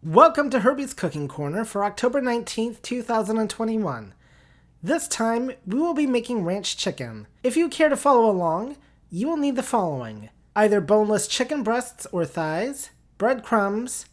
Welcome to Herbie's Cooking Corner for October 19th, 2021. This time, we will be making ranch chicken. If you care to follow along, you will need the following: either boneless chicken breasts or thighs, breadcrumbs,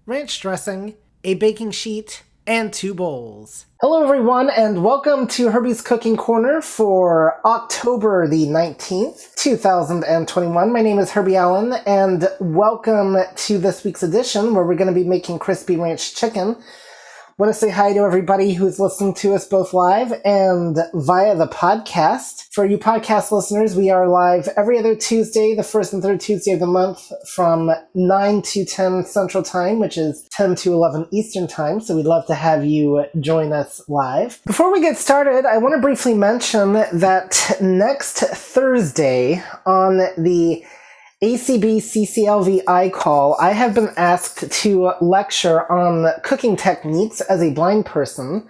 ranch dressing, a baking sheet, and 2 bowls. Hello everyone, and welcome to Herbie's Cooking Corner for October the 19th, 2021. My name is Herbie Allen, and welcome to this week's edition where we're going to be making crispy ranch chicken. I want to say hi to everybody who's listening to us both live and via the podcast. For you podcast listeners, we are live every other Tuesday, the first and third Tuesday of the month from 9 to 10 Central Time, which is 10 to 11 Eastern Time. So we'd love to have you join us live. Before we get started, I want to briefly mention that next Thursday on the ACB CCLV call, I have been asked to lecture on cooking techniques as a blind person.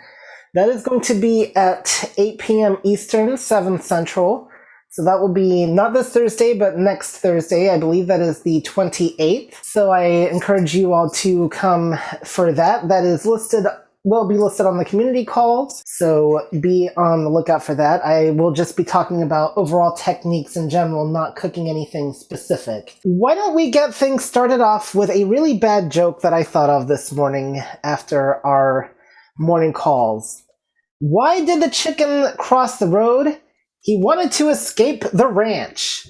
That is going to be at 8 p.m. Eastern, 7 Central. So that will be not this Thursday, but next Thursday. I believe that is the 28th. So I encourage you all to come for that. That is will be listed on the community calls, so be on the lookout for that. I will just be talking about overall techniques in general, not cooking anything specific. Why don't we get things started off with a really bad joke that I thought of this morning after our morning calls. Why did the chicken cross the road? He wanted to escape the ranch.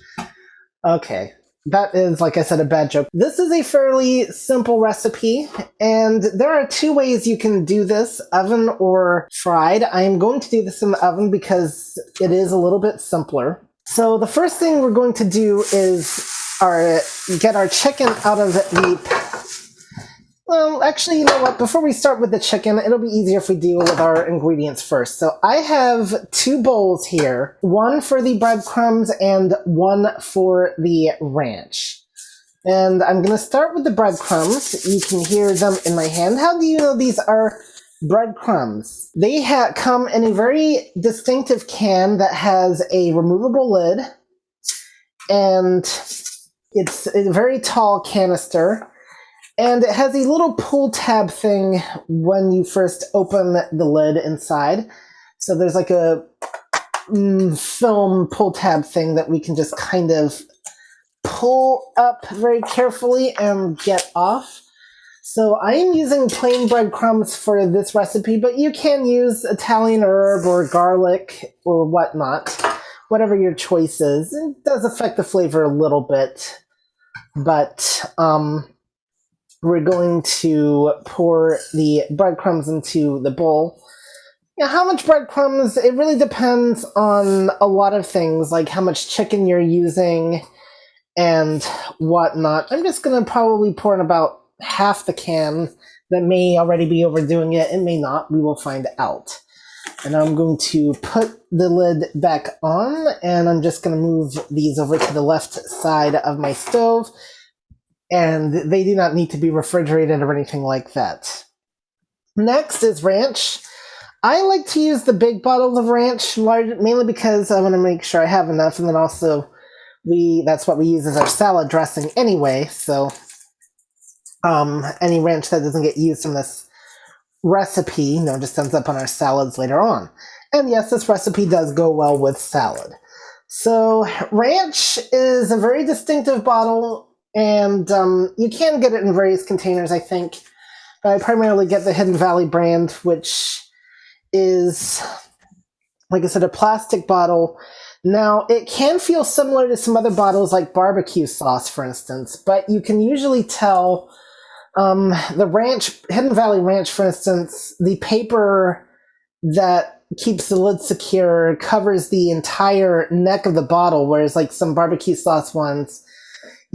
Okay. That is, like I said, a bad joke. This is a fairly simple recipe, and there are 2 ways you can do this, oven or fried. I am going to do this in the oven because it is a little bit simpler. So the first thing we're going to do is get our chicken out of the... Well, actually, you know what? Before we start with the chicken, it'll be easier if we deal with our ingredients first. So I have 2 bowls here, one for the breadcrumbs and one for the ranch. And I'm going to start with the breadcrumbs. You can hear them in my hand. How do you know these are breadcrumbs? They come in a very distinctive can that has a removable lid, and it's a very tall canister. And it has a little pull tab thing when you first open the lid inside. So there's like a film pull tab thing that we can just kind of pull up very carefully and get off. So I am using plain breadcrumbs for this recipe, but you can use Italian herb or garlic or whatnot, whatever your choice is. It does affect the flavor a little bit, but we're going to pour the breadcrumbs into the bowl. How much breadcrumbs? It really depends on a lot of things, like how much chicken you're using and whatnot. I'm just going to probably pour in about half the can. That may already be overdoing it. It may not. We will find out. And I'm going to put the lid back on, and I'm just going to move these over to the left side of my stove. And they do not need to be refrigerated or anything like that. Next is ranch. I like to use the big bottles of ranch, mainly because I want to make sure I have enough, and then also that's what we use as our salad dressing anyway, so any ranch that doesn't get used in this recipe, just ends up on our salads later on. And yes, this recipe does go well with salad. So ranch is a very distinctive bottle, and you can get it in various containers, I think. But I primarily get the Hidden Valley brand, which is, like I said, a plastic bottle. Now, it can feel similar to some other bottles like barbecue sauce, for instance, but you can usually tell the ranch, Hidden Valley ranch, for instance, the paper that keeps the lid secure covers the entire neck of the bottle, whereas like some barbecue sauce ones,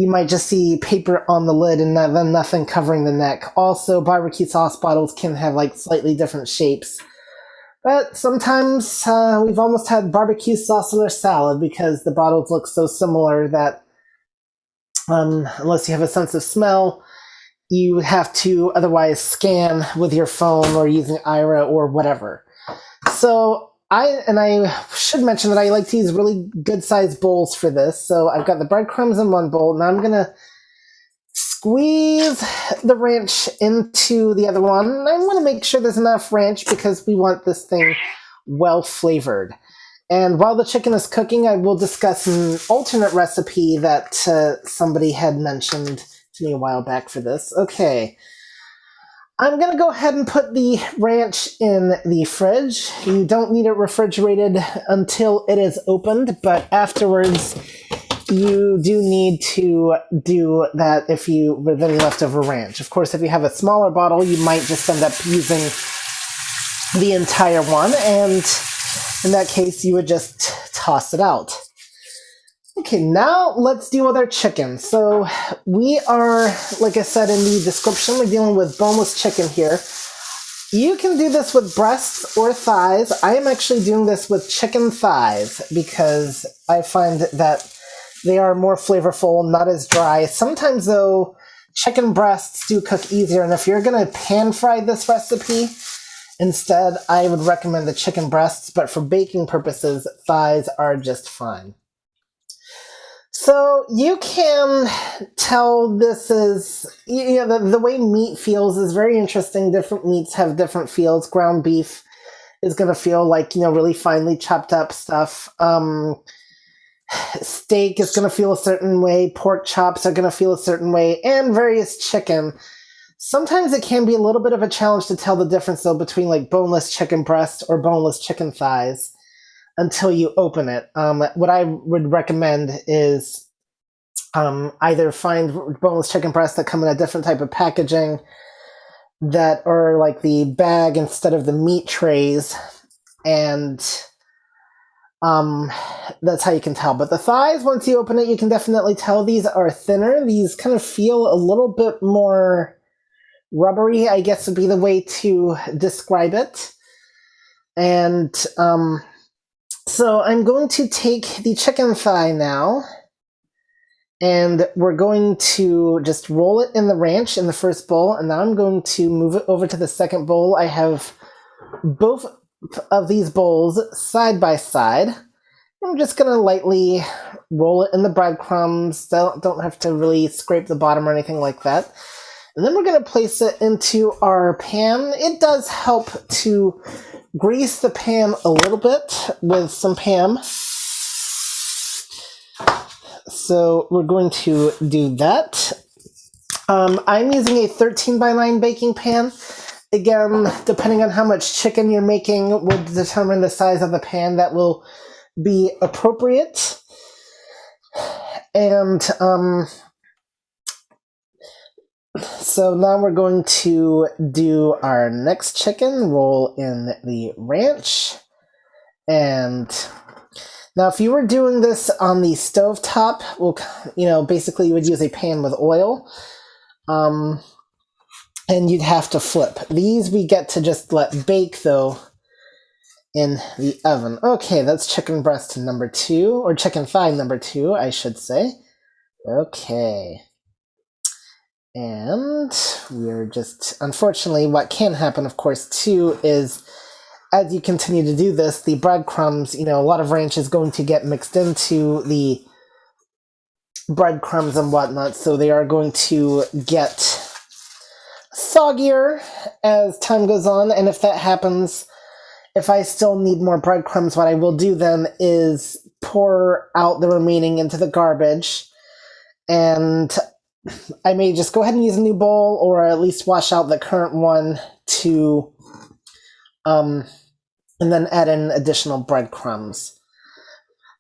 you might just see paper on the lid and then nothing covering the neck. Also, barbecue sauce bottles can have like slightly different shapes. But sometimes we've almost had barbecue sauce on our salad because the bottles look so similar that unless you have a sense of smell, you have to otherwise scan with your phone or using Aira or whatever. So I should mention that I like to use really good sized bowls for this. So I've got the breadcrumbs in one bowl. Now I'm going to squeeze the ranch into the other one. I want to make sure there's enough ranch because we want this thing well flavored. And while the chicken is cooking, I will discuss an alternate recipe that somebody had mentioned to me a while back for this. Okay, I'm going to go ahead and put the ranch in the fridge. You don't need it refrigerated until it is opened, but afterwards you do need to do that if you with any leftover ranch. Of course, if you have a smaller bottle, you might just end up using the entire one, and in that case, you would just toss it out. Okay, now let's deal with our chicken. So we are, like I said in the description, we're dealing with boneless chicken here. You can do this with breasts or thighs. I am actually doing this with chicken thighs because I find that they are more flavorful, not as dry. Sometimes, though, chicken breasts do cook easier, and if you're going to pan fry this recipe, instead, I would recommend the chicken breasts, but for baking purposes, thighs are just fine. So you can tell this is, the way meat feels is very interesting. Different meats have different feels. Ground beef is going to feel like, really finely chopped up stuff. Steak is going to feel a certain way. Pork chops are going to feel a certain way, and various chicken. Sometimes it can be a little bit of a challenge to tell the difference, though, between like boneless chicken breast or boneless chicken thighs until you open it. What I would recommend is either find boneless chicken breasts that come in a different type of packaging that are like the bag instead of the meat trays, and that's how you can tell. But the thighs, once you open it, you can definitely tell these are thinner. These kind of feel a little bit more rubbery, I guess would be the way to describe it. And so I'm going to take the chicken thigh now, and we're going to just roll it in the ranch in the first bowl, and now I'm going to move it over to the second bowl. I have both of these bowls side by side. I'm just going to lightly roll it in the breadcrumbs. Don't have to really scrape the bottom or anything like that. And then we're going to place it into our pan. It does help to grease the pan a little bit with some Pam. So we're going to do that. I'm using a 13 by 9 baking pan. Again, depending on how much chicken you're making will determine the size of the pan that will be appropriate. And so now we're going to do our next chicken, roll in the ranch. And now if you were doing this on the stovetop, well, basically you would use a pan with oil. And you'd have to flip. These we get to just let bake, though, in the oven. Okay, that's chicken breast number 2, or chicken thigh number 2, I should say. Okay. And we're just, unfortunately, what can happen, of course, too, is as you continue to do this, the breadcrumbs, a lot of ranch is going to get mixed into the breadcrumbs and whatnot, so they are going to get soggier as time goes on. And if that happens, if I still need more breadcrumbs, what I will do then is pour out the remaining into the garbage, and I may just go ahead and use a new bowl, or at least wash out the current one to and then add in additional breadcrumbs.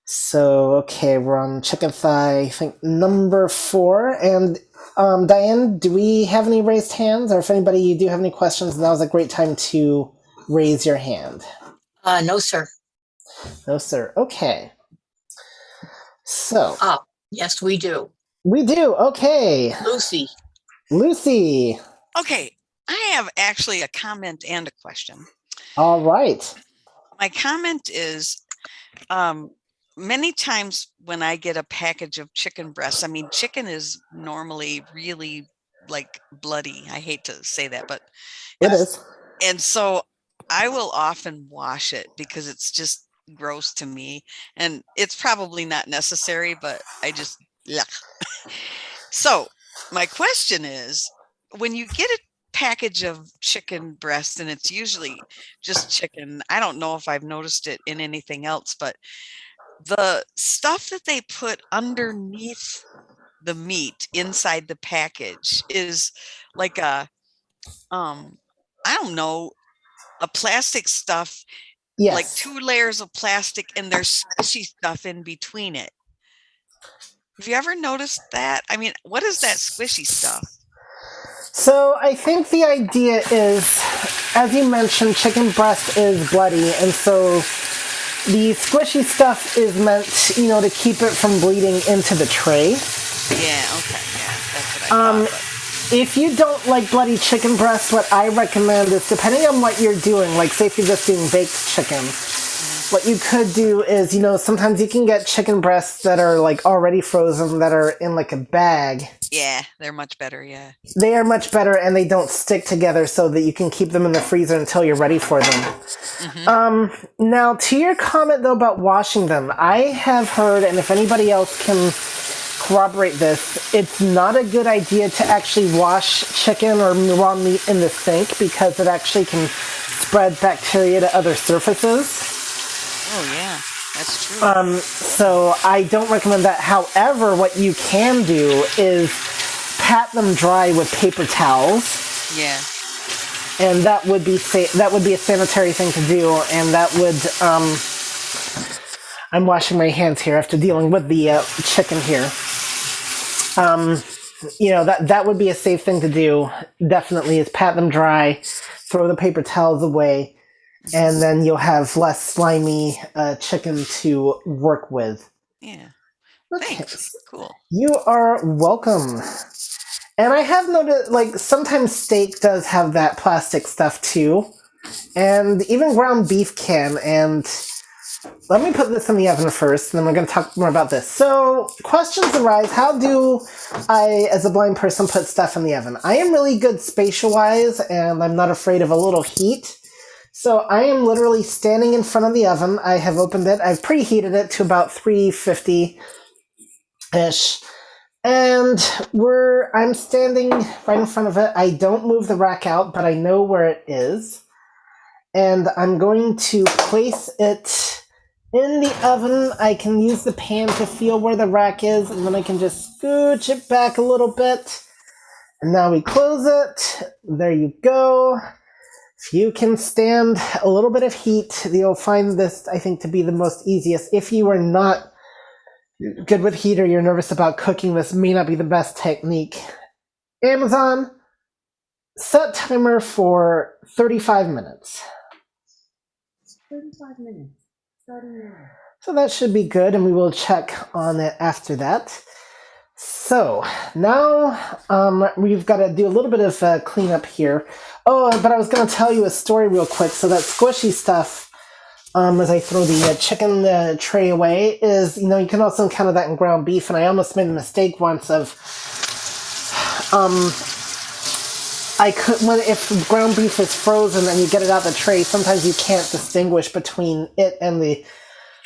So okay, we're on chicken thigh, I think number 4. And Diane, do we have any raised hands? Or if anybody, you do have any questions, now's a great time to raise your hand. No, sir. No, sir. Okay. So. Yes, we do. We do. Okay. Lucy. Lucy. Okay. I have actually a comment and a question. All right. My comment is, many times when I get a package of chicken breasts, chicken is normally really like bloody. I hate to say that, but it is. And so I will often wash it because it's just gross to me, and it's probably not necessary, but I just, yuck. So my question is, when you get a package of chicken breast, and it's usually just chicken, I don't know if I've noticed it in anything else, but the stuff that they put underneath the meat inside the package is like I don't know, a plastic stuff, like Yes. 2 layers of plastic, and there's squishy stuff in between it. Have you ever noticed that? I mean, what is that squishy stuff? So I think the idea is, as you mentioned, chicken breast is bloody, and so the squishy stuff is meant, to keep it from bleeding into the tray. Yeah, okay, yeah, that's what I thought. If you don't like bloody chicken breast, what I recommend is, depending on what you're doing, like say if you're just doing baked chicken, what you could do is, sometimes you can get chicken breasts that are like already frozen, that are in like a bag. Yeah, they're much better, yeah. They are much better, and they don't stick together, so that you can keep them in the freezer until you're ready for them. Now, to your comment, though, about washing them, I have heard, and if anybody else can corroborate this, it's not a good idea to actually wash chicken or raw meat in the sink, because it actually can spread bacteria to other surfaces. Oh, yeah, that's true. So I don't recommend that. However, what you can do is pat them dry with paper towels. Yeah. And that would be a sanitary thing to do, and that would I'm washing my hands here after dealing with the chicken here. That would be a safe thing to do. Definitely is pat them dry, throw the paper towels away, and then you'll have less slimy chicken to work with. Yeah. Okay. Thanks. Cool. You are welcome. And I have noticed, like, sometimes steak does have that plastic stuff too. And even ground beef can. And let me put this in the oven first, and then we're going to talk more about this. So, questions arise. How do I, as a blind person, put stuff in the oven? I am really good spatial-wise, and I'm not afraid of a little heat. So I am literally standing in front of the oven. I have opened it. I've preheated it to about 350-ish. And I'm standing right in front of it. I don't move the rack out, but I know where it is. And I'm going to place it in the oven. I can use the pan to feel where the rack is, and then I can just scooch it back a little bit. And now we close it. There you go. If you can stand a little bit of heat, you'll find this, I think, to be the most easiest. If you are not good with heat or you're nervous about cooking, this may not be the best technique. Amazon, set timer for 35 minutes. 35 minutes. So that should be good, and we will check on it after that. So now we've got to do a little bit of cleanup here. Oh, but I was going to tell you a story real quick. So that squishy stuff, as I throw the chicken tray away, is, you can also encounter that in ground beef. And I almost made a mistake once of, if ground beef is frozen and you get it out the tray, sometimes you can't distinguish between it and the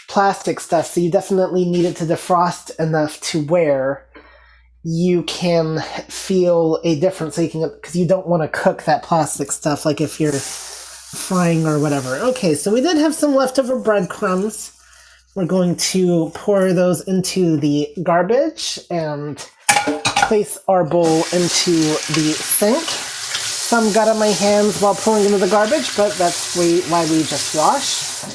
plastic stuff. So you definitely need it to defrost enough to where you can feel a difference, because you don't want to cook that plastic stuff, like if you're frying or whatever. Okay, so we did have some leftover breadcrumbs. We're going to pour those into the garbage and place our bowl into the sink. Some got on my hands while pulling into the garbage, but that's why we just wash.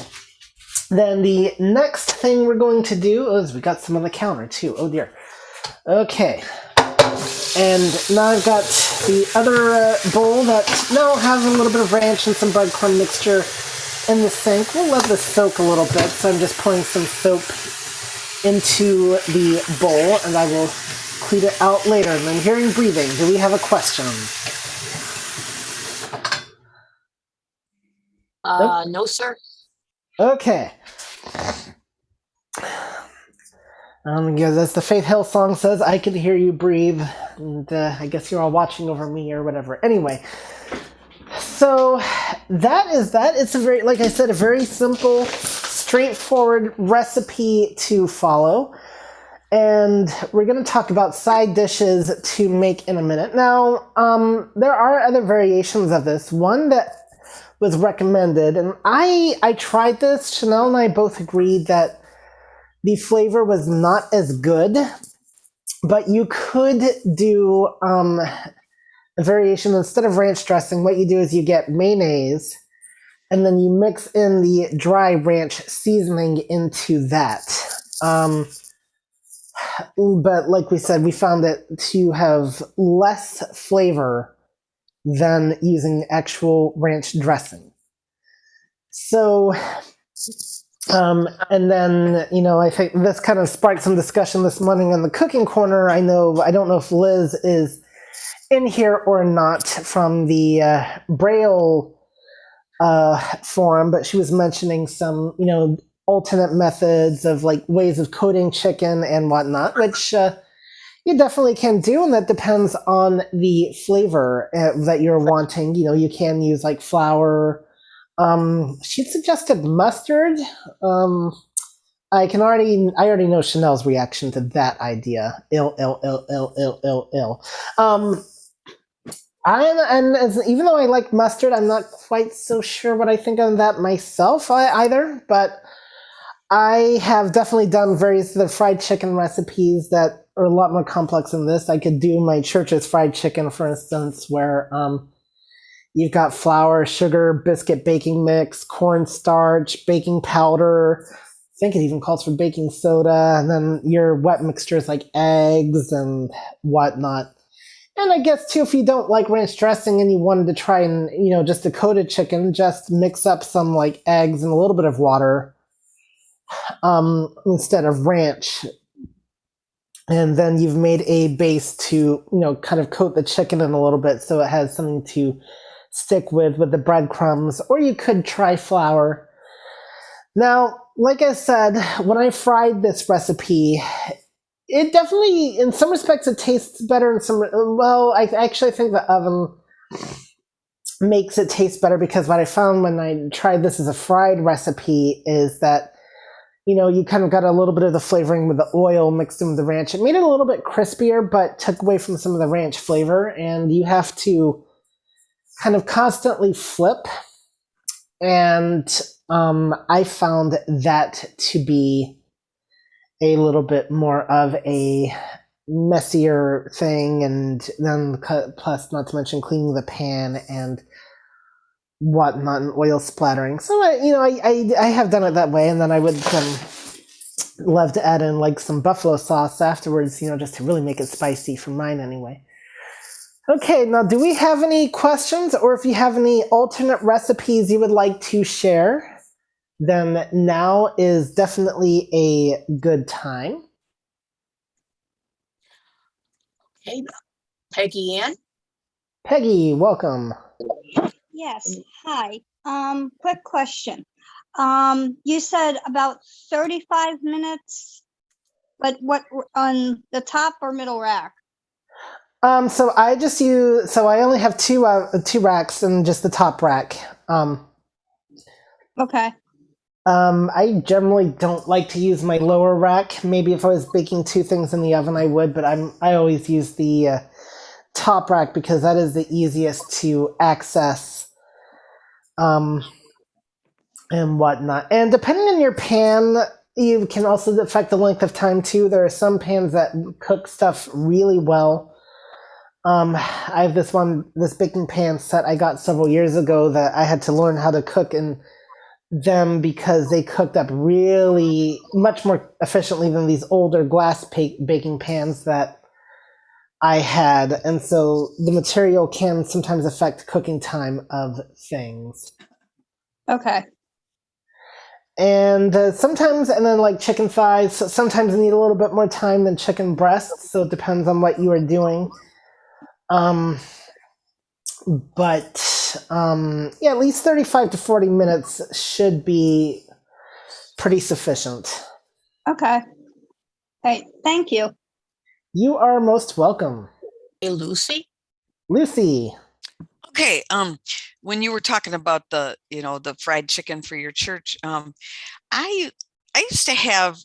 Then the next thing we're going to do is, we got some on the counter too. Oh dear. Okay, and now I've got the other bowl that now has a little bit of ranch and some breadcrumb mixture in the sink. We'll let this soak a little bit, so I'm just pouring some soap into the bowl, and I will clean it out later. And I'm hearing breathing. Do we have a question? No, sir. Okay. As the Faith Hill song says, I can hear you breathe. And I guess you're all watching over me or whatever. Anyway, so that is that. It's a very, like I said, a very simple, straightforward recipe to follow. And we're going to talk about side dishes to make in a minute. Now, there are other variations of this. One that was recommended, and I tried this. Chanel and I both agreed that the flavor was not as good, but you could do a variation. Instead of ranch dressing, what you do is you get mayonnaise, and then you mix in the dry ranch seasoning into that. But like we said, we found it to have less flavor than using actual ranch dressing. So, and then, I think this kind of sparked some discussion this morning on the cooking corner. I don't know if Liz is in here or not from the Braille forum, but she was mentioning some, alternate methods of like ways of coating chicken and whatnot, which you definitely can do, and that depends on the flavor that you're wanting. You can use like flour. She suggested mustard. I already know Chanel's reaction to that idea. Ill. Even though I like mustard, I'm not quite so sure what I think of that myself either. But I have definitely done various of the fried chicken recipes that are a lot more complex than this. I could do my church's fried chicken, for instance, where you've got flour, sugar, biscuit baking mix, cornstarch, baking powder. I think it even calls for baking soda, and then your wet mixtures like eggs and whatnot. And I guess too, if you don't like ranch dressing and you wanted to try and just a coated chicken, just mix up some like eggs and a little bit of water instead of ranch, and then you've made a base to kind of coat the chicken in a little bit so it has something to stick with the breadcrumbs. Or you could try flour. Now, like I said, when I fried this recipe, it definitely, in some respects, it tastes better. I actually think the oven makes it taste better, because what I found when I tried this as a fried recipe is that you kind of got a little bit of the flavoring with the oil mixed in with the ranch. It made it a little bit crispier, but took away from some of the ranch flavor. And you have to kind of constantly flip. And I found that to be a little bit more of a messier thing. And then plus, not to mention cleaning the pan and whatnot, and oil splattering. So I have done it that way, and then I would love to add in like some buffalo sauce afterwards, just to really make it spicy for mine anyway. Okay, now do we have any questions, or if you have any alternate recipes you would like to share, then now is definitely a good time. Okay, Peggy Ann. Peggy, welcome. Yes. Hi. Quick question. You said about 35 minutes, but what on the top or middle rack? So I only have two racks and just the top rack. Okay. I generally don't like to use my lower rack. Maybe if I was baking two things in the oven, I would, but I always use the top rack because that is the easiest to access. And whatnot. And depending on your pan, you can also affect the length of time too. There are some pans that cook stuff really well. I have this baking pan set I got several years ago that I had to learn how to cook in them because they cooked up really much more efficiently than these older glass baking pans that I had. And so the material can sometimes affect cooking time of things. Okay. And sometimes, and then like chicken thighs, sometimes need a little bit more time than chicken breasts. So it depends on what you are doing. Yeah, at least 35 to 40 minutes should be pretty sufficient. Okay. Hey, thank you. You are most welcome. Hey, Lucy. Lucy. Okay. When you were talking about the fried chicken for your church, I I used to have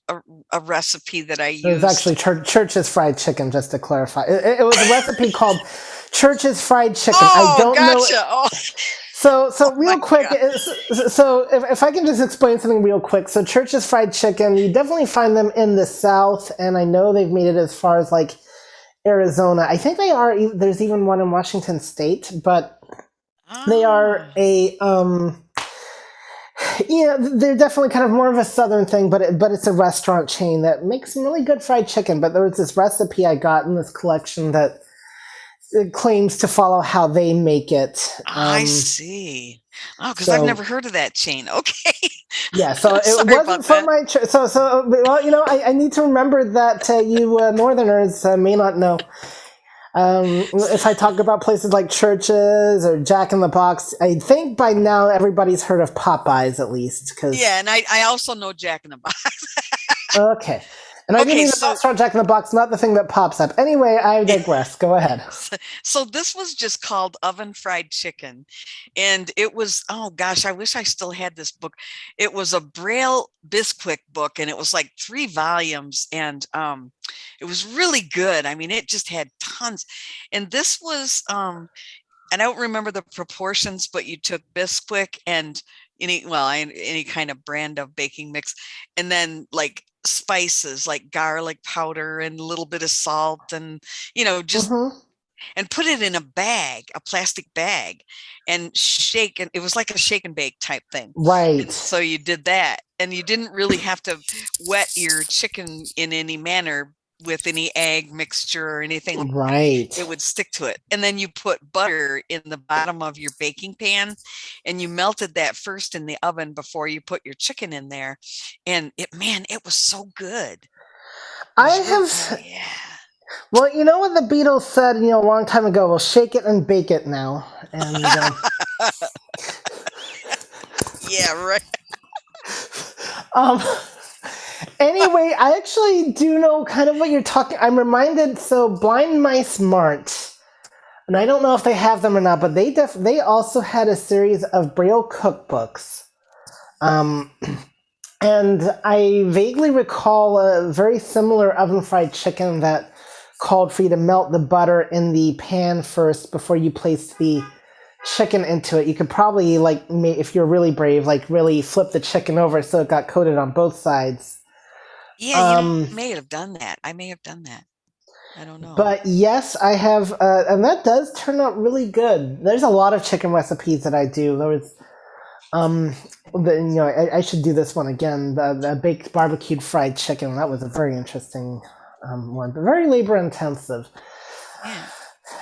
a recipe that I It was used. actually Church's Fried Chicken, just to clarify. It was a recipe called Church's Fried Chicken. I Oh, don't know. gotcha. Oh, So oh my real quick, God. so if I can just explain something real quick. So Church's Fried Chicken, you definitely find them in the South, and I know they've made it as far as like Arizona. I think they are. There's even one in Washington State, but they are Ah, a yeah, they're definitely kind of more of a southern thing, but it's a restaurant chain that makes some really good fried chicken. But there was this recipe I got in this collection that it claims to follow how they make it. I see. Oh, because I've So never heard of that chain. Okay. yeah, so it Sorry about wasn't from that. my church. So well, I need to remember that you Northerners may not know. If I talk about places like churches or Jack in the Box, I think by now everybody's heard of Popeyes at least. Because Yeah, and I also know Jack in the Box. okay, and I do Okay, mean the so restaurant Jack in the Box, not the thing that pops up. Anyway, I digress. Go ahead. so this was just called oven fried chicken, and it was, oh gosh, I wish I still had this book. It was a Braille Bisquick book, and it was like 3 volumes, and it was really good. I mean, it just had tons, and this was and I don't remember the proportions, but you took Bisquick and any kind of brand of baking mix, and then like spices like garlic powder and a little bit of salt, and just Hmm. and put it in a bag, a plastic bag, and shake. And it was like a shake and bake type thing. Right. And so you did that, and you didn't really have to wet your chicken in any manner with any egg mixture or anything like that. Right. It would stick to it. And then you put butter in the bottom of your baking pan, and you melted that first in the oven before you put your chicken in there. And it was so good. It I was really good. have. Yeah. Well, you know what the Beatles said, a long time ago. Well, shake it and bake it now. And Yeah, right. um, anyway, I actually do know kind of what you're talking. I'm reminded. So, Blind Mice Mart, and I don't know if they have them or not, but they also had a series of Braille cookbooks. Um, and I vaguely recall a very similar oven fried chicken that called for you to melt the butter in the pan first before you placed the chicken into it. You could probably if you're really brave, like really flip the chicken over so it got coated on both sides. Yeah, Um, may have done that. I may have done that. I don't know. but yes, I have, and that does turn out really good. There's a lot of chicken recipes that I do. There was, um, I should do this one again. The baked barbecued fried chicken. That was a very interesting one, but very labor intensive. Yeah.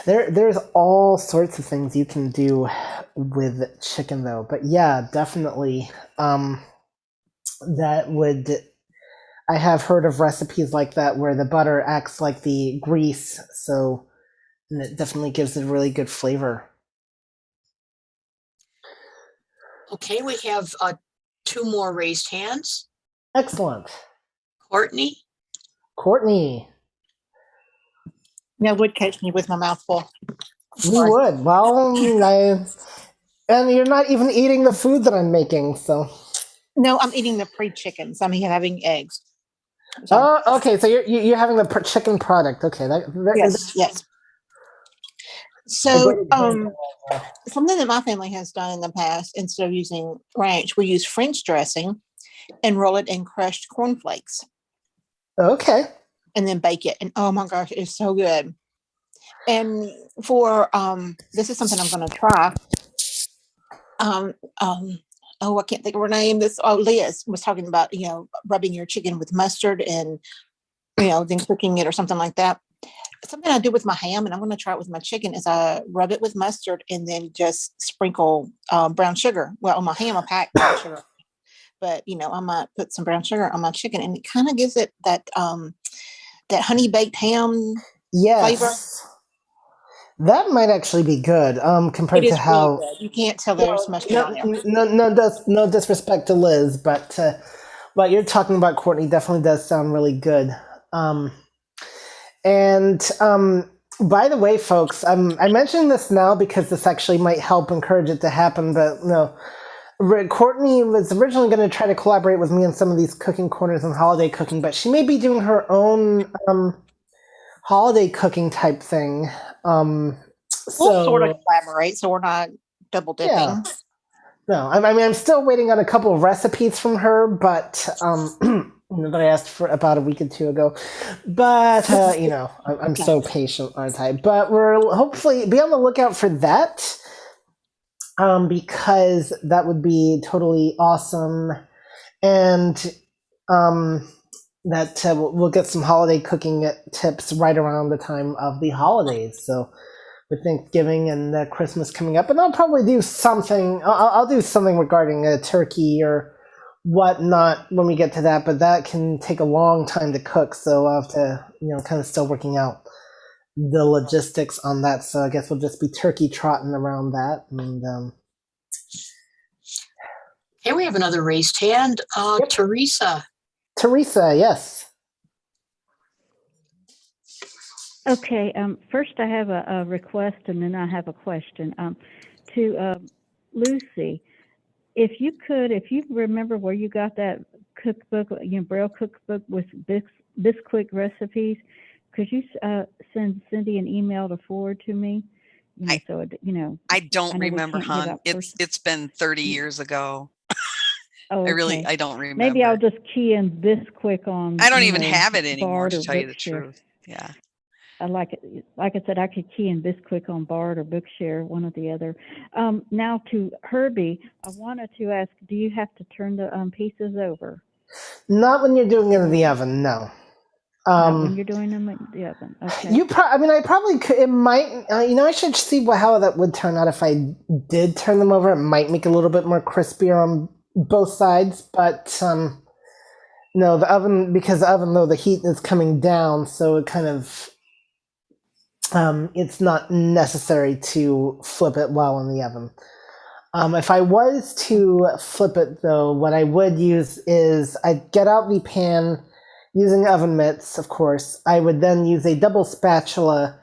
There's all sorts of things you can do with chicken though. But yeah, definitely. That would I have heard of recipes like that where the butter acts like the grease, so and it definitely gives it a really good flavor. Okay, we have 2 more raised hands. Excellent. Courtney, Courtney, That would catch me with my mouth full. you Sorry. would. Well, and you're not even eating the food that I'm making, so. No, I'm eating the pre-chickens. I'm having eggs. So, Oh, okay. So you're having the chicken product. Okay, yes. a So, great example. something that my family has done in the past, instead of using ranch, we use French dressing and roll it in crushed cornflakes Okay. and then bake it. And oh my gosh, it's so good. And for this is something I'm going to try. I can't think of her name. Liz was talking about, rubbing your chicken with mustard and, then cooking it or something like that. Something I do with my ham, and I'm going to try it with my chicken, is I rub it with mustard and then just sprinkle brown sugar. Well, on my ham, I pack brown sugar, but I might put some brown sugar on my chicken, and it kind of gives it that that honey baked ham flavor. Yes. That might actually be good. It Compared to is really how. good. You can't tell there's mustard on there. No disrespect to Liz, but what you're talking about, Courtney, definitely does sound really good. And by the way, folks, I mention this now because this actually might help encourage it to happen. But no, Courtney was originally going to try to collaborate with me on some of these cooking corners and holiday cooking, but she may be doing her own holiday cooking type thing. We'll sort of So collaborate, so we're not double dipping. yeah. No, I mean, I'm still waiting on a couple of recipes from her, but that I asked for about a week or two ago. But I'm so patient, aren't I? But we're hopefully be on the lookout for that, because that would be totally awesome, and that we'll get some holiday cooking tips right around the time of the holidays. So with Thanksgiving and Christmas coming up, and I'll probably do something. I'll do something regarding a turkey or whatnot when we get to that, but that can take a long time to cook. So I'll have to, kind of still working out the logistics on that. So I guess we'll just be turkey trotting around that. And Okay, we have another raised hand. Yep. Teresa. Teresa, yes. Okay, first I have a request and then I have a question. To Lucy, if you remember where you got that cookbook, Braille cookbook with Bisquick recipes, could you send Cindy an email to forward to me? I don't I know we remember, can't give hon. out It's been 30 years ago. Oh, okay. I don't remember. Maybe I'll just key in Bisquick on. I don't even have it anymore, Bard to or tell you the Bookshare. truth. Yeah. I like it. Like I said, I could key in Bisquick on Bard or Bookshare, one or the other. Now to Herbie, I wanted to ask, do you have to turn the pieces over? Not when you're doing it in the oven, no. Not when you're doing them in the oven. Okay. I probably could. It might. I should see how that would turn out if I did turn them over. It might make it a little bit more crispier on both sides, but no, the oven, because the oven, though, the heat is coming down, so it kind of it's not necessary to flip it while in the oven. If I was to flip it, though, what I would use is I'd get out the pan using oven mitts, of course. I would then use a double spatula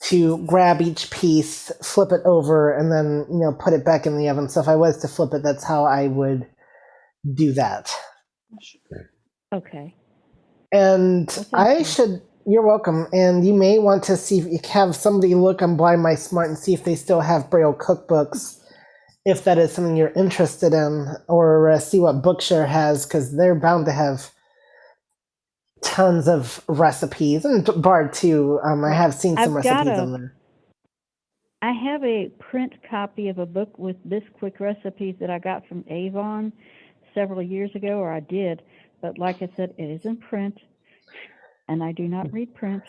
to grab each piece, flip it over, and then, put it back in the oven. So if I was to flip it, that's how I would do that. Okay. And Well, thank you. you're welcome. And you may want to see if you have somebody look on Blind My Smart and see if they still have Braille cookbooks, if that is something you're interested in, or see what Bookshare has, because they're bound to have tons of recipes, and Bard too. I have seen some I've got recipes on there. I have a print copy of a book with Bisquick recipes that I got from Avon several years ago, or I did. But like I said, it is in print, and I do not read print.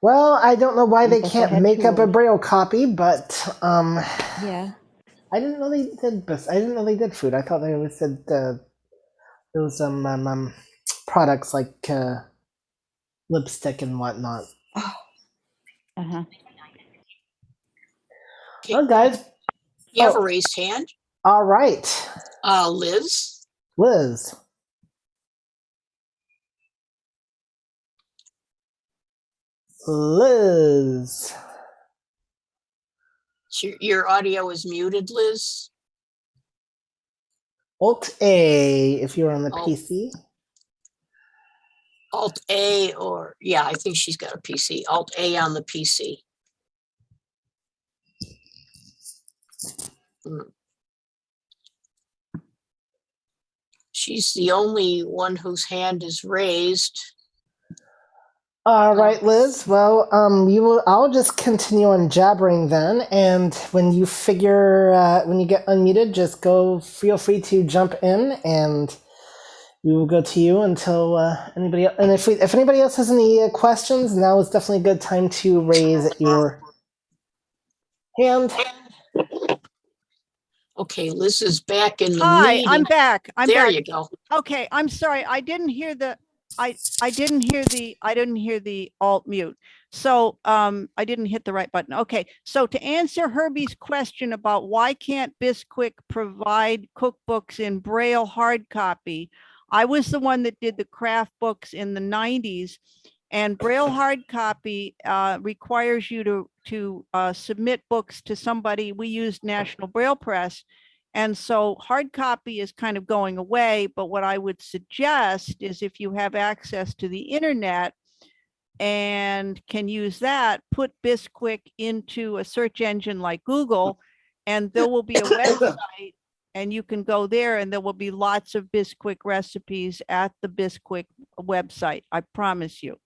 Well, I don't know why they Unless I can't had make up a tools. Braille copy, but Yeah. I didn't know they did. I didn't know they did food. I thought they always said those products like lipstick and whatnot. Uh-huh. Okay, Well, guys, you have a raised hand. all right, Liz. Liz. Liz. So your audio is muted, Liz. Alt A if you're on the Oh. PC. Alt A, or yeah, I think she's got a PC. Alt A on the PC. She's the only one whose hand is raised. All right, Liz. Well, I'll just continue on jabbering then, and when you when you get unmuted, just feel free to jump in, and we will go to you until anybody else. And if anybody else has any questions, now is definitely a good time to raise your hand. Okay, Liz is back in the Hi, meeting. I'm back. There back. you go. Okay, I'm sorry. I didn't hear the alt mute. So I didn't hit the right button. Okay, so to answer Herbie's question about why can't Bisquick provide cookbooks in Braille hard copy, I was the one that did the craft books in the 90s, and Braille hard copy requires you to submit books to somebody. We used National Braille Press, And so hard copy is kind of going away, but what I would suggest is if you have access to the internet and can use that, put Bisquick into a search engine like Google, and there will be a website and you can go there and there will be lots of Bisquick recipes at the Bisquick website. I promise you.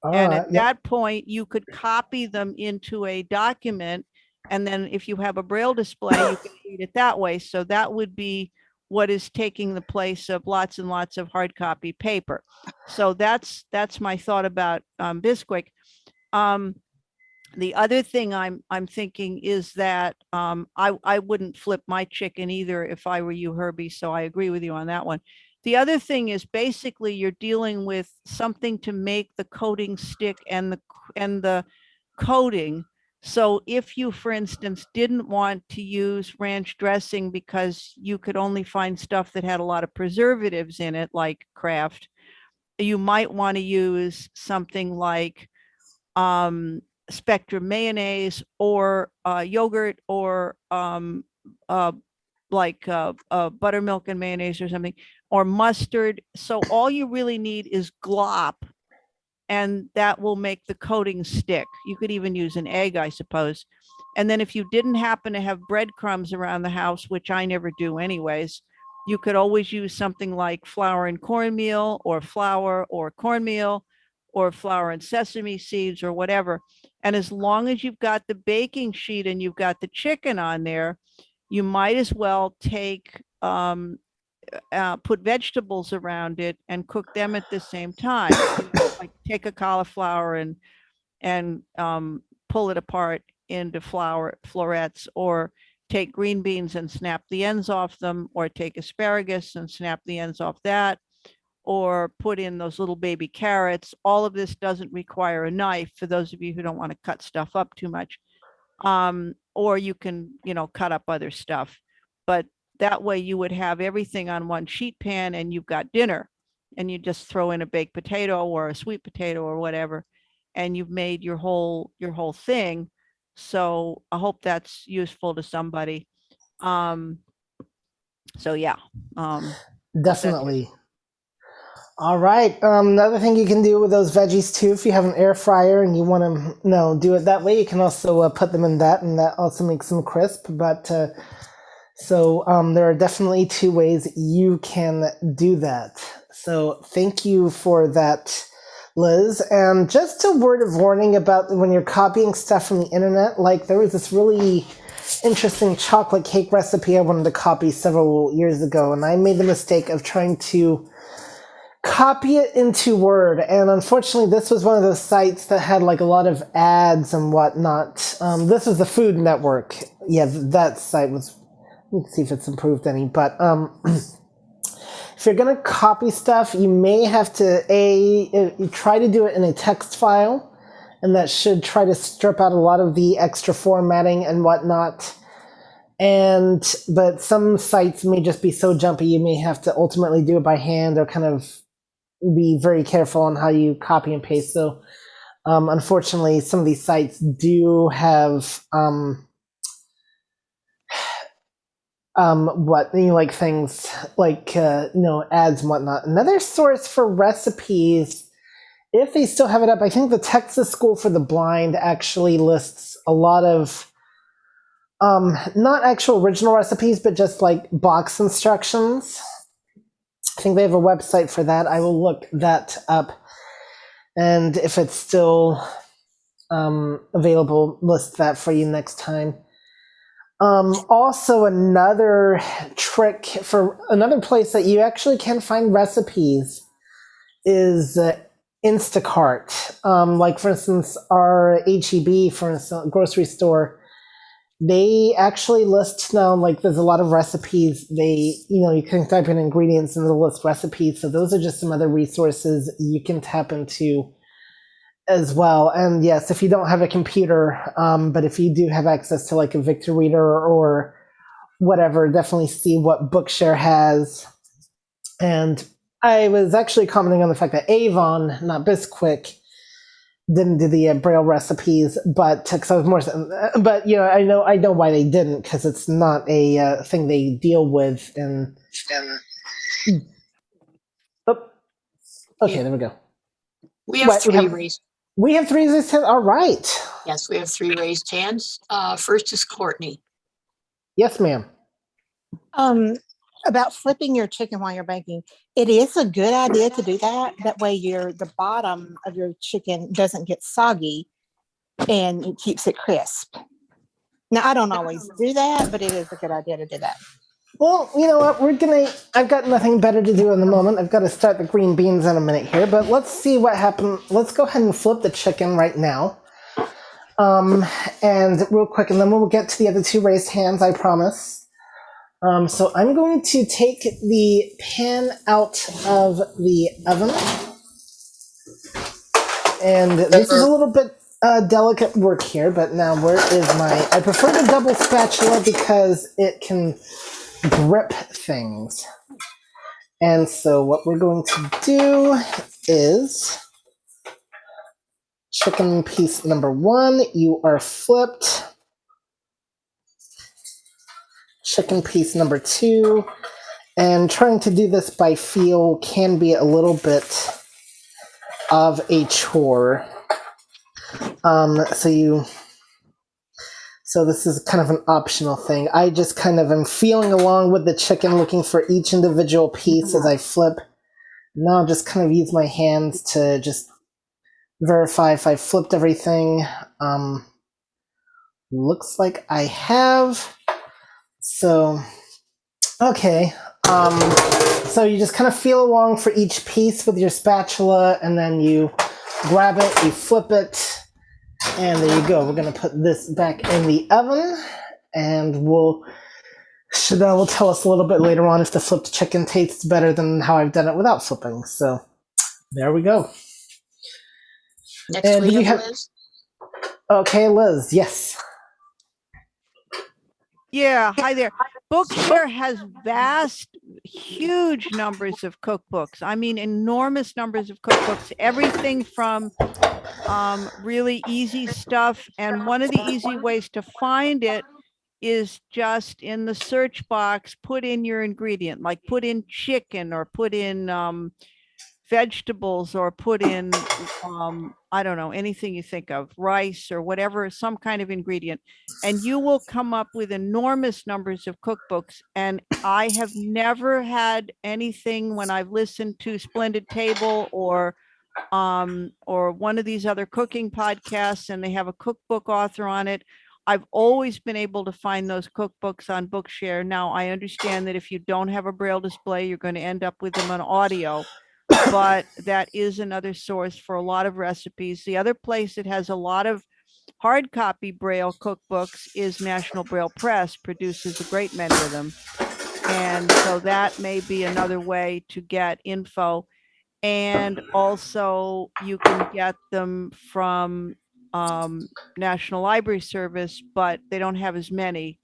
And at that point, you could copy them into a document. And then if you have a Braille display, you can read it that way. So that would be what is taking the place of lots and lots of hard copy paper. So that's my thought about Bisquick. The other thing I'm thinking is that I wouldn't flip my chicken either if I were you, Herbie. So I agree with you on that one. The other thing is basically you're dealing with something to make the coating stick and the coating. So if you, for instance, didn't want to use ranch dressing because you could only find stuff that had a lot of preservatives in it, like Kraft, you might want to use something like Spectrum mayonnaise or yogurt or buttermilk and mayonnaise or something, or mustard. So all you really need is glop, and that will make the coating stick. You could even use an egg, I suppose. And then if you didn't happen to have breadcrumbs around the house, which I never do anyways, you could always use something like flour and cornmeal, or flour or cornmeal, or flour and sesame seeds, or whatever. And as long as you've got the baking sheet and you've got the chicken on there, you might as well take put vegetables around it and cook them at the same time. Like take a cauliflower and pull it apart into florets, or take green beans and snap the ends off them, or take asparagus and snap the ends off that, or put in those little baby carrots. All of this doesn't require a knife for those of you who don't want to cut stuff up too much. Or you can, cut up other stuff. But that way you would have everything on one sheet pan and you've got dinner, and you just throw in a baked potato or a sweet potato or whatever, and you've made your whole thing. So I hope that's useful to somebody. So yeah. Definitely. All right. Another thing you can do with those veggies too, if you have an air fryer and you want to do it that way, you can also put them in that, and that also makes them crisp. But so there are definitely two ways you can do that. So thank you for that, Liz. And just a word of warning about when you're copying stuff from the internet, like there was this really interesting chocolate cake recipe I wanted to copy several years ago, and I made the mistake of trying to copy it into Word, and unfortunately this was one of those sites that had like a lot of ads and whatnot. This was the Food Network. Yeah, that site was, let's see if it's improved any, but if you're going to copy stuff, you may have to you try to do it in a text file, and that should try to strip out a lot of the extra formatting and whatnot. But some sites may just be so jumpy, you may have to ultimately do it by hand, or kind of be very careful on how you copy and paste. So unfortunately, some of these sites do have like things like ads and whatnot. Another source for recipes, if they still have it up, I think the Texas School for the Blind actually lists a lot of not actual original recipes, but just like box instructions. I think they have a website for that. I will look that up, and if it's still available, list that for you next time. Also, another trick for another place that you actually can find recipes is Instacart. Like for instance, our HEB, for instance, grocery store, they actually list now, like there's a lot of recipes. They, you can type in ingredients and they'll list recipes. So those are just some other resources you can tap into as well. And yes, if you don't have a computer, but if you do have access to like a Victor Reader or whatever, definitely see what Bookshare has. And I was actually commenting on the fact that Avon, not Bisquick, didn't do the Braille recipes, but because I was more, but I know why they didn't, because it's not a thing they deal with. And oh, okay, there we go. We have What, three raised, we have three raised hands. All right. yes, we have three raised hands. First is Courtney. Yes, ma'am. About flipping your chicken while you're baking, it is a good idea to do that. That way the bottom of your chicken doesn't get soggy and it keeps it crisp. Now, I don't always do that, but it is a good idea to do that. Well, you know what? I've got nothing better to do in the moment. I've got to start the green beans in a minute here, but let's see what happened. Let's go ahead and flip the chicken right now. And real quick, and then we'll get to the other two raised hands, I promise. So I'm going to take the pan out of the oven. And this is a little bit delicate work here, but now where is I prefer the double spatula because it can grip things. And so what we're going to do is chicken piece number 1, you are flipped. Chicken piece number 2, and trying to do this by feel can be a little bit of a chore. So this is kind of an optional thing. I just kind of am feeling along with the chicken, looking for each individual piece as I flip. Now I'll just kind of use my hands to just verify if I flipped everything. Looks like I have. So, okay. So you just kind of feel along for each piece with your spatula, and then you grab it, you flip it, and there you go. We're going to put this back in the oven, and Chanel will tell us a little bit later on if the flipped chicken tastes better than how I've done it without flipping. So, there we go. Next And we you have have- Liz. Okay, Liz, yes. Yeah, hi there. Bookshare has huge numbers of cookbooks. I mean, enormous numbers of cookbooks, everything from really easy stuff. And one of the easy ways to find it is just in the search box, put in your ingredient, like put in chicken or put in vegetables or put in, I don't know, anything you think of, rice or whatever, some kind of ingredient, and you will come up with enormous numbers of cookbooks. And I have never had anything when I've listened to Splendid Table or one of these other cooking podcasts and they have a cookbook author on it. I've always been able to find those cookbooks on Bookshare. Now, I understand that if you don't have a Braille display, you're going to end up with them on audio, but that is another source for a lot of recipes. The other place that has a lot of hard copy Braille cookbooks is National Braille Press, produces a great many of them. And so that may be another way to get info. And also you can get them from National Library Service, but they don't have as many.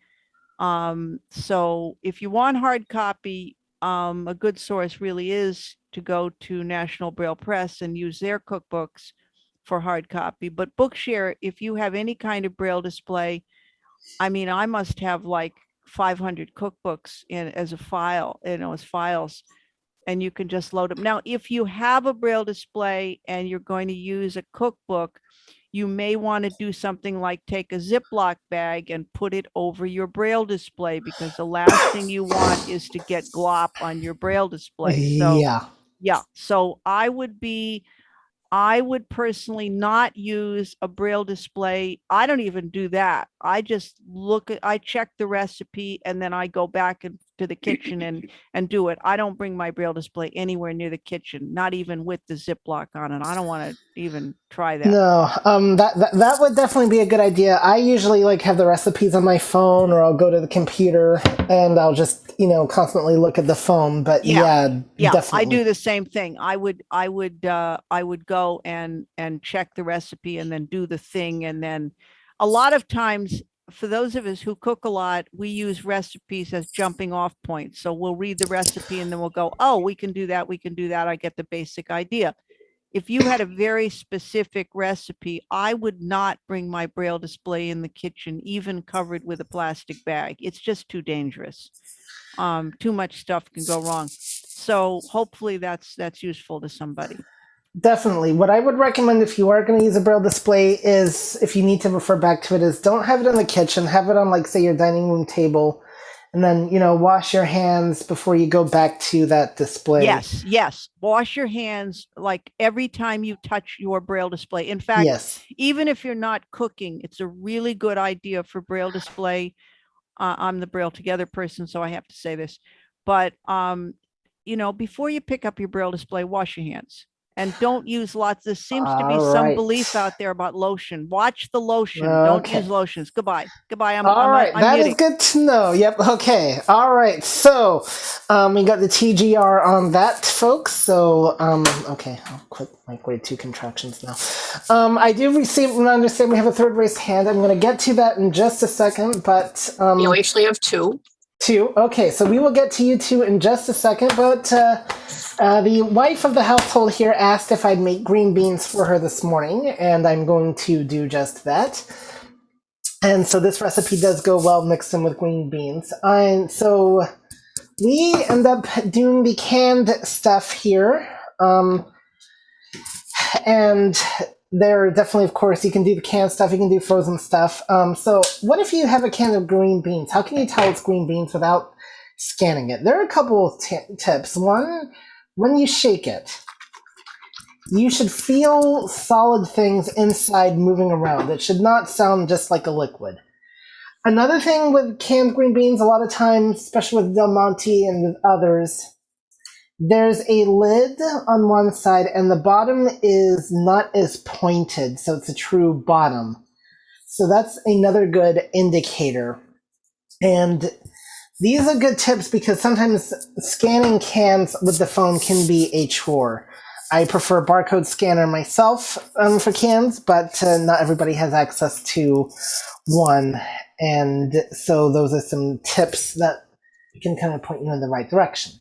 So if you want hard copy, a good source really is to go to National Braille Press and use their cookbooks for hard copy. But Bookshare, if you have any kind of Braille display, I mean, I must have like 500 cookbooks as a file, as files, and you can just load them. Now, if you have a Braille display and you're going to use a cookbook, you may want to do something like take a Ziploc bag and put it over your Braille display, because the last thing you want is to get glop on your Braille display. So, yeah. So I would personally not use a Braille display. I don't even do that. I just I check the recipe and then I go back to the kitchen and do it. I don't bring my Braille display anywhere near the kitchen, not even with the Ziploc on it. I don't want to even try that. No, that would definitely be a good idea. I usually have the recipes on my phone, or I'll go to the computer and I'll just constantly look at the phone. But yeah, definitely. I do the same thing. I would go and check the recipe and then do the thing, and then a lot of times, for those of us who cook a lot, we use recipes as jumping off points. So we'll read the recipe and then we'll go, oh, we can do that. I get the basic idea. if you had a very specific recipe, I would not bring my Braille display in the kitchen, even covered with a plastic bag. It's just too dangerous. Too much stuff can go wrong. So hopefully that's useful to somebody. Definitely. What I would recommend if you are going to use a Braille display is, if you need to refer back to it, is don't have it in the kitchen. Have it on, like, say, your dining room table. And then, wash your hands before you go back to that display. Yes. Wash your hands like every time you touch your Braille display. In fact, Yes. even if you're not cooking, it's a really good idea for Braille display. I'm the Braille Together person, so I have to say this. But, before you pick up your Braille display, wash your hands. And don't use lots. There seems to be some belief out there about lotion. Watch the lotion. Don't use lotions. Goodbye. I'm that is muting. good to know. Yep. Okay. All right. So, we got the TGR on that, folks. So, okay, I'll quit microwave 2 contractions now. I do understand we have a third raised hand. I'm going to get to that in just a second, but You actually have 2. 2. Okay, so we will get to you 2 in just a second, but the wife of the household here asked if I'd make green beans for her this morning, and I'm going to do just that. And so this recipe does go well mixed in with green beans. And so we end up doing the canned stuff here. And there are definitely, of course, you can do the canned stuff, you can do frozen stuff. So what if you have a can of green beans? How can you tell it's green beans without scanning it? There are a couple of tips. One, when you shake it, you should feel solid things inside moving around. It should not sound just like a liquid. Another thing with canned green beans, a lot of times, especially with Del Monte and with others, there's a lid on one side and the bottom is not as pointed, so it's a true bottom. So that's another good indicator. And these are good tips because sometimes scanning cans with the phone can be a chore. I prefer barcode scanner myself for cans, but not everybody has access to one. And so those are some tips that can kind of point you in the right direction.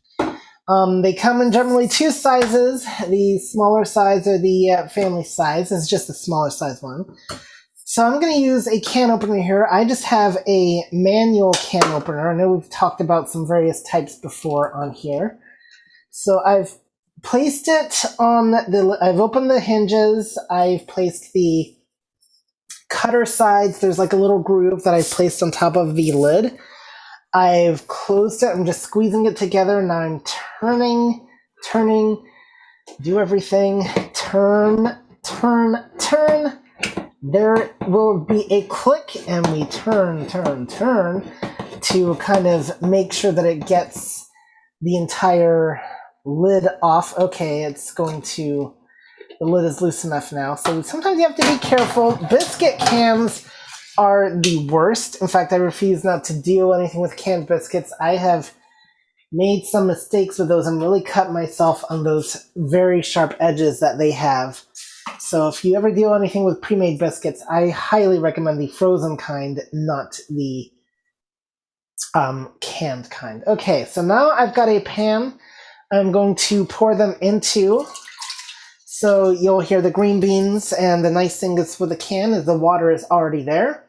They come in generally 2 sizes. The smaller size or the family size is just the smaller size one. So I'm going to use a can opener here. I just have a manual can opener. I know we've talked about some various types before on here. So I've placed it on I've opened the hinges. I've placed the cutter sides. There's like a little groove that I've placed on top of the lid. I've closed it. I'm just squeezing it together. Now I'm turning, do everything. Turn. There will be a click and we turn to kind of make sure that it gets the entire lid off. Okay, the lid is loose enough now. So sometimes you have to be careful. Biscuit cans are the worst. In fact, I refuse not to do anything with canned biscuits. I have made some mistakes with those and really cut myself on those very sharp edges that they have. So if you ever do anything with pre-made biscuits, I highly recommend the frozen kind, not the canned kind. Okay, so now I've got a pan I'm going to pour them into. So you'll hear the green beans, and the nice thing is with the can is the water is already there.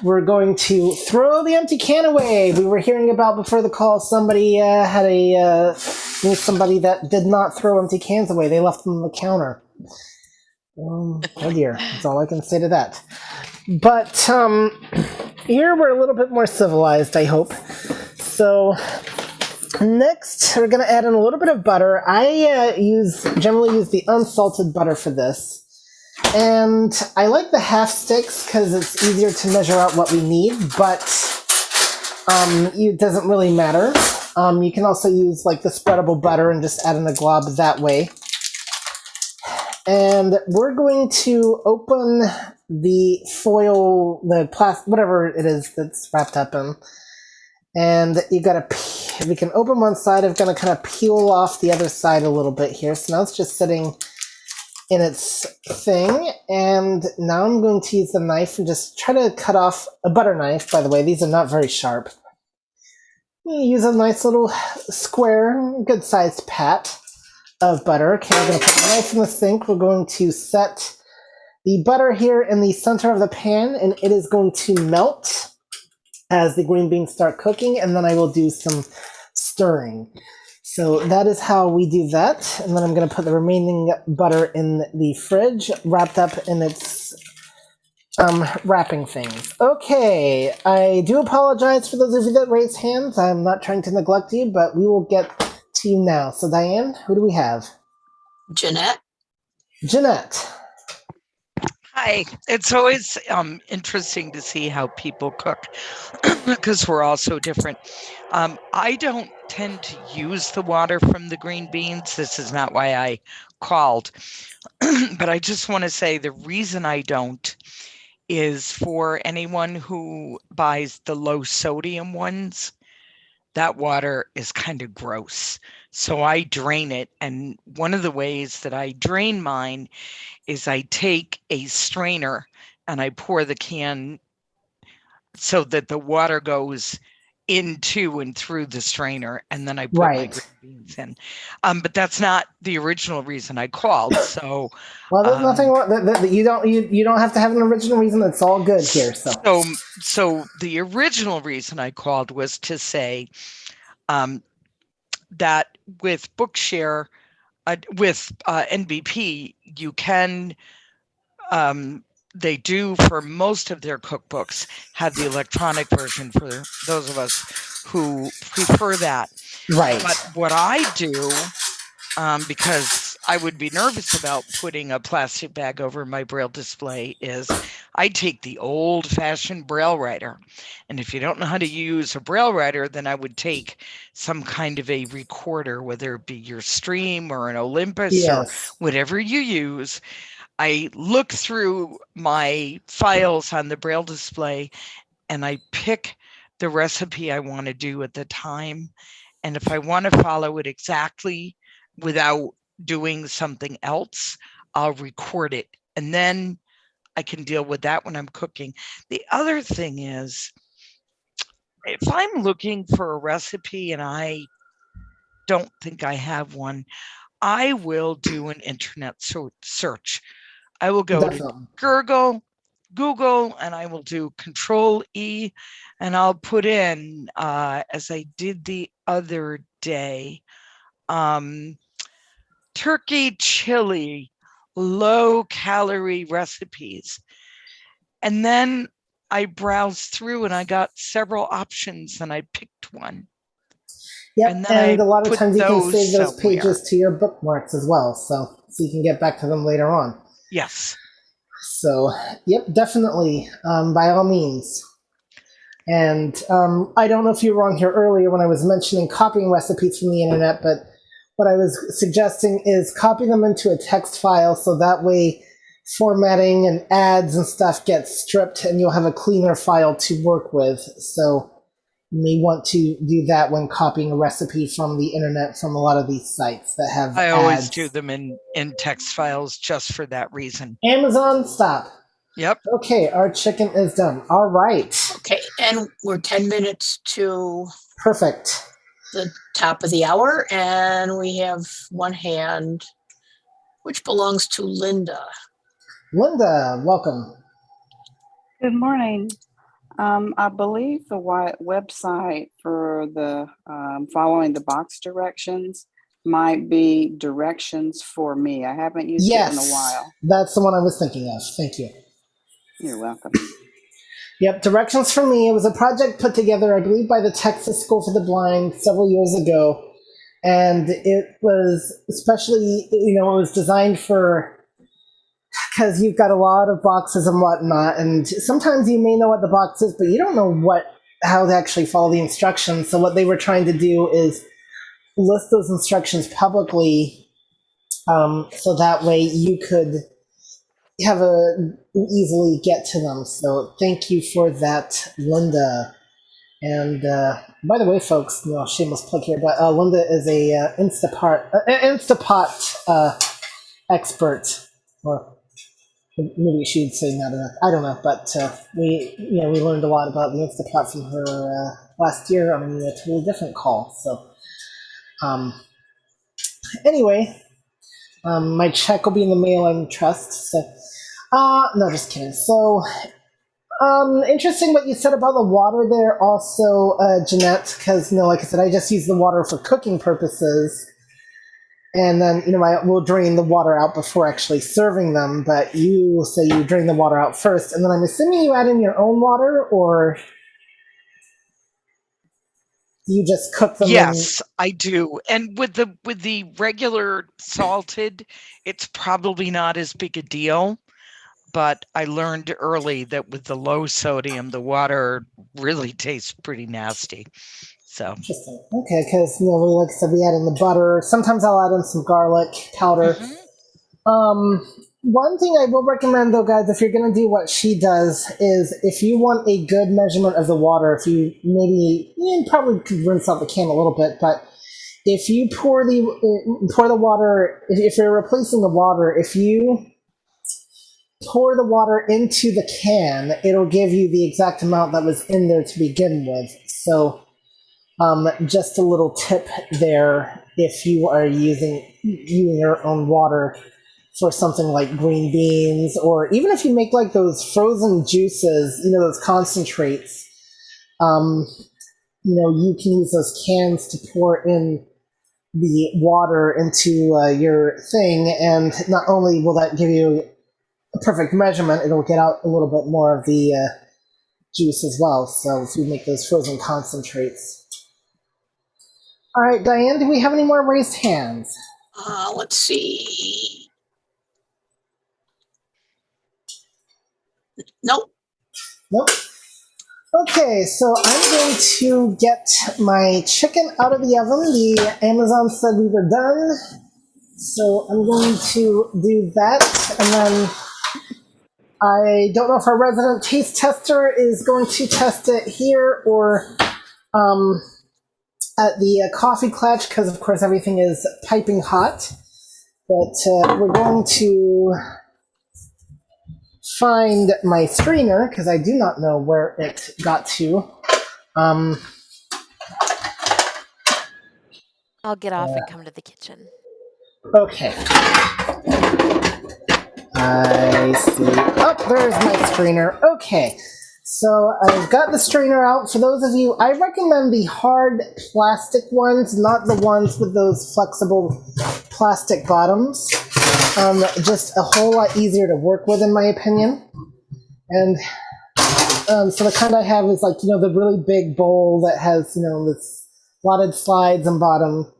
We're going to throw the empty can away. We were hearing about before the call, somebody knew somebody that did not throw empty cans away. They left them on the counter. Oh dear, that's all I can say to that. But here we're a little bit more civilized, I hope. So next, we're going to add in a little bit of butter. I generally use the unsalted butter for this. And I like the half sticks because it's easier to measure out what we need, but it doesn't really matter. You can also use like the spreadable butter and just add in a glob that way. And we're going to open the foil, the plastic, whatever it is that's wrapped up in. And you gotta, we can open one side. I'm gonna kind of peel off the other side a little bit here. So now it's just sitting in its thing, and now I'm going to use the knife and just try to cut off a butter knife. By the way, these are not very sharp. You use a nice little square, good sized pat. of butter. Okay, we're going to put the knife in the sink. We're going to set the butter here in the center of the pan, and it is going to melt as the green beans start cooking, and then I will do some stirring. So that is how we do that. And then I'm going to put the remaining butter in the fridge, wrapped up in its wrapping things. Okay, I do apologize for those of you that raised hands. I'm not trying to neglect you, but we will get to you now. So Diane, who do we have? Jeanette? Jeanette. Hi, it's always interesting to see how people cook because we're all so different. I don't tend to use the water from the green beans. This is not why I called, but I just want to say the reason I don't is for anyone who buys the low sodium ones. That water is kind of gross. So I drain it. And one of the ways that I drain mine is I take a strainer and I pour the can so that the water goes into and through the strainer, and then I put my green beans in. But that's not the original reason I called. So well, there's nothing wrong. You don't have to have an original reason. It's all good here. So the original reason I called was to say that with Bookshare, with NBP, you can, they do for most of their cookbooks have the electronic version for those of us who prefer that. Right. But what I do, because I would be nervous about putting a plastic bag over my Braille display, is I take the old-fashioned Braille writer. And if you don't know how to use a Braille writer, then I would take some kind of a recorder, whether it be your Stream or an Olympus or whatever you use. I look through my files on the Braille display and I pick the recipe I want to do at the time. And if I want to follow it exactly without doing something else, I'll record it. And then I can deal with that when I'm cooking. The other thing is, if I'm looking for a recipe and I don't think I have one, I will do an internet search. I will go to Google, and I will do Control E, and I'll put in, as I did the other day, turkey chili, low calorie recipes. And then I browsed through and I got several options and I picked one. Yep, and a lot of times you can save those pages to your bookmarks as well, so you can get back to them later on. Yes. So, yep, definitely, by all means. And I don't know if you were wrong here earlier when I was mentioning copying recipes from the internet, but what I was suggesting is copy them into a text file so that way formatting and ads and stuff gets stripped and you'll have a cleaner file to work with. So you may want to do that when copying a recipe from the internet from a lot of these sites that have I ads. always do them in text files just for that reason. Amazon, stop. Yep. Okay, our chicken is done. All right. Okay, and we're 10 minutes to perfect the top of the hour, and we have one hand, which belongs to Linda. Linda, welcome. Good morning. I believe the website for the following the box directions might be directions for me. I haven't used it in a while. That's the one I was thinking of. Thank you. You're welcome. Yep, Directions for Me. It was a project put together, I believe, by the Texas School for the Blind several years ago. And it was especially, it was designed for, because you've got a lot of boxes and whatnot, and sometimes you may know what the box is, but you don't know how to actually follow the instructions. So what they were trying to do is list those instructions publicly, so that way you could easily get to them. So thank you for that, Linda. And by the way, folks, shameless plug here, but Linda is a Instapot expert, or maybe she should say not enough. I don't know, but we learned a lot about the Instapot from her last year on a totally different call. So anyway, My check will be in the mail and trust. So, no, just kidding. So, interesting what you said about the water there, also, Jeanette. Because like I said, I just use the water for cooking purposes, and then I will drain the water out before actually serving them. But you say you drain the water out first, and then I'm assuming you add in your own water, or you just cook them in. Yes, I do. And with the regular salted, it's probably not as big a deal. But I learned early that with the low sodium, the water really tastes pretty nasty. So Interesting. Okay, because like I said, we add in the butter. Sometimes I'll add in some garlic powder. One thing I will recommend, though, guys, if you're going to do what she does, is if you want a good measurement of the water, if you probably could rinse out the can a little bit, but if you pour the water, if you're replacing the water, if you pour the water into the can, it'll give you the exact amount that was in there to begin with. So, just a little tip there if you are using your own water for something like green beans, or even if you make like those frozen juices, those concentrates, you can use those cans to pour in the water into your thing, and not only will that give you a perfect measurement, it'll get out a little bit more of the juice as well. So if you make those frozen concentrates. All right, Diane, do we have any more raised hands? Let's see. Nope. Nope. Okay, so I'm going to get my chicken out of the oven. The Amazon said we were done. So I'm going to do that. And then I don't know if our resident taste tester is going to test it here or at the coffee clutch, because of course everything is piping hot. But we're going to find my strainer, because I do not know where it got to. I'll get off and come to the kitchen. Okay. I see. Oh, there's my strainer. Okay. So I've got the strainer out. For those of you, I recommend the hard plastic ones, not the ones with those flexible plastic bottoms. Just a whole lot easier to work with, in my opinion. And so the kind I have is like, the really big bowl that has, this lot of slides and bottom.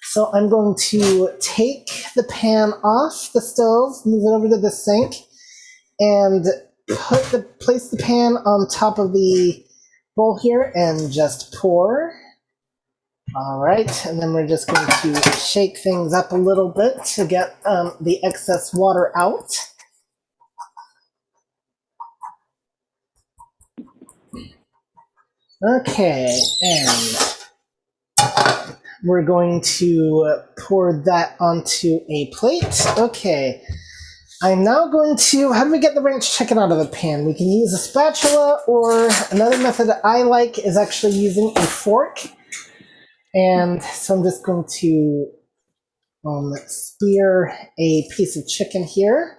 So I'm going to take the pan off the stove, move it over to the sink, and place the pan on top of the bowl here and just pour. All right, and then we're just going to shake things up a little bit to get the excess water out. Okay, and we're going to pour that onto a plate. Okay, I'm now going to, how do we get the ranch chicken out of the pan? We can use a spatula, or another method that I like is actually using a fork. And so I'm just going to spear a piece of chicken here.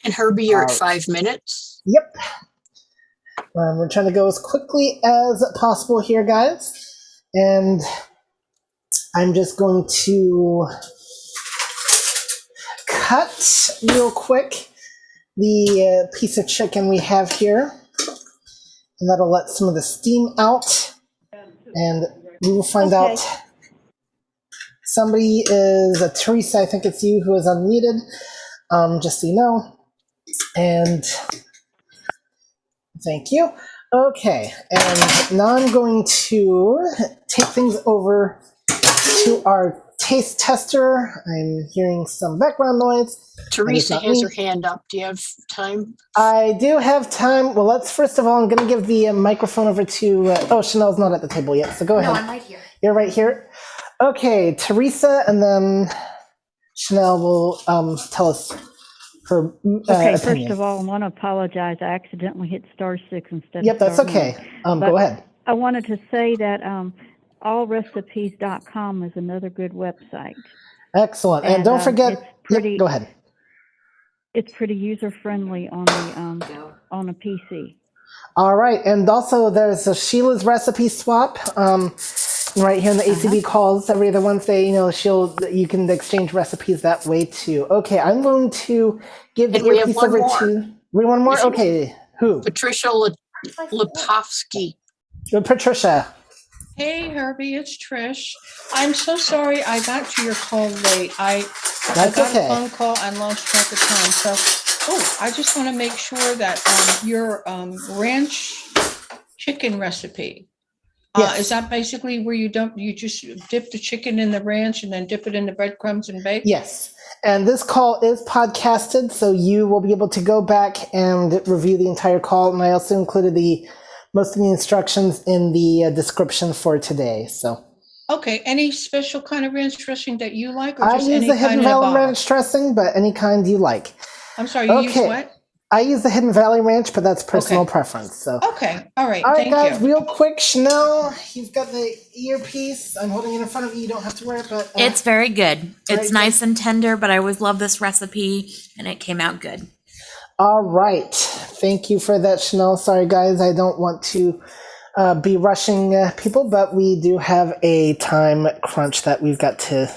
And Herbie, you're at 5 minutes. Yep. We're trying to go as quickly as possible here, guys. And I'm just going to cut real quick the piece of chicken we have here. And that'll let some of the steam out. And we will find out. Somebody is Teresa, I think it's you, who is unmuted, just so you know. And thank you. Okay, and now I'm going to take things over to our taste tester. I'm hearing some background noise. Teresa has her hand up. Do you have time? I do have time. Well, let's first of all, I'm going to give the microphone over to, Chanel's not at the table yet, so go ahead. No, I'm right here. You're right here? Okay, Teresa, and then Chanel will tell us her Okay, opinion. first of all, I want to apologize. I accidentally hit *6 instead Yep, of that's *9. okay. But Go ahead. I wanted to say that allrecipes.com is another good website. Excellent. And don't forget, it's pretty. go ahead. It's pretty user friendly on the on a PC. All right. And also there's a Sheila's recipe swap. Right here in the ACB calls every other Wednesday, you can exchange recipes that way too. Okay, I'm going to give the And we have earpiece one over more. to. One more? Okay. Who? Patricia Lepovsky. Patricia. Hey Herbie, it's Trish. I'm so sorry I got to your call late. I That's got okay. a phone call and lost track of time. So, I just want to make sure that your ranch chicken recipe. Yes. Is that basically where you just dip the chicken in the ranch and then dip it in the breadcrumbs and bake? Yes. And this call is podcasted, so you will be able to go back and review the entire call. And I also included most of the instructions in the description for today. So Okay. Any special kind of ranch dressing that you like, or I just use any the kind Hidden in a Valley bottle? Ranch dressing, but any kind you like. I'm sorry, you use Okay. what? I use the Hidden Valley Ranch, but that's personal preference. So. Okay. All right. All right, Thank guys, you. real quick, Chanel, you've got the earpiece. I'm holding it in front of you. You don't have to wear it, but It's very good. It's right, nice and tender, but I always love this recipe, and it came out good. all right. Thank you for that, Chanel. Sorry, guys, I don't want to be rushing people, but we do have a time crunch that we've got to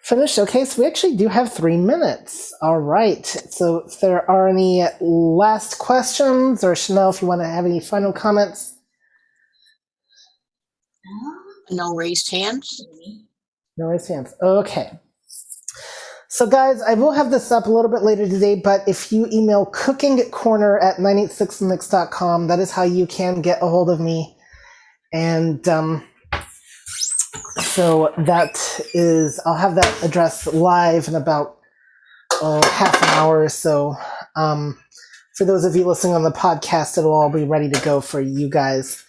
finish. Okay, so we actually do have 3 minutes. All right. So if there are any last questions, or Chanel, if you want to have any final comments. No raised hands. No raised hands. Okay. So guys, I will have this up a little bit later today, but if you email cookingcorner@986themix.com, that is how you can get a hold of me. And so that is, I'll have that address live in about half an hour or so. For those of you listening on the podcast, it'll all be ready to go for you guys.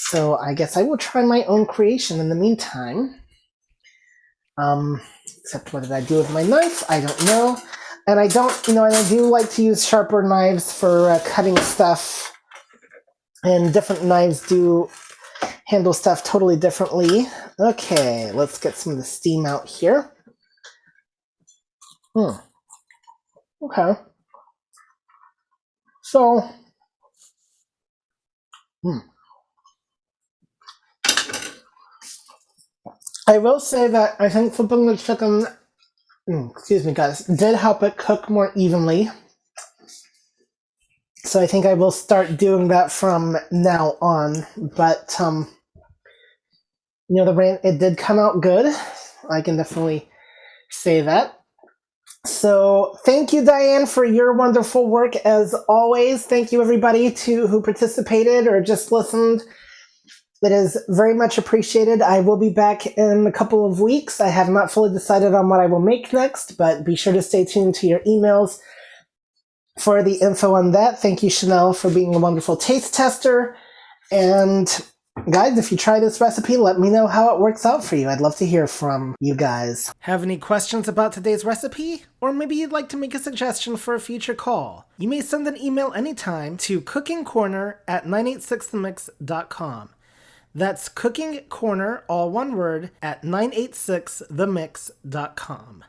So I guess I will try my own creation in the meantime. Except what did I do with my knife? I don't know. And I don't, and I do like to use sharper knives for cutting stuff. And different knives do handle stuff totally differently. Okay, let's get some of the steam out here. Okay. So, I will say that I think flipping the chicken, excuse me guys, did help it cook more evenly. So I think I will start doing that from now on. But, it did come out good. I can definitely say that. So thank you, Diane, for your wonderful work as always. Thank you, everybody, who participated or just listened. It is very much appreciated. I will be back in a couple of weeks. I have not fully decided on what I will make next, but be sure to stay tuned to your emails for the info on that. Thank you, Chanel, for being a wonderful taste tester. And guys, if you try this recipe, let me know how it works out for you. I'd love to hear from you guys. Have any questions about today's recipe? Or maybe you'd like to make a suggestion for a future call? You may send an email anytime to cookingcorner@986themix.com. That's cookingcorner, all one word, at 986themix.com.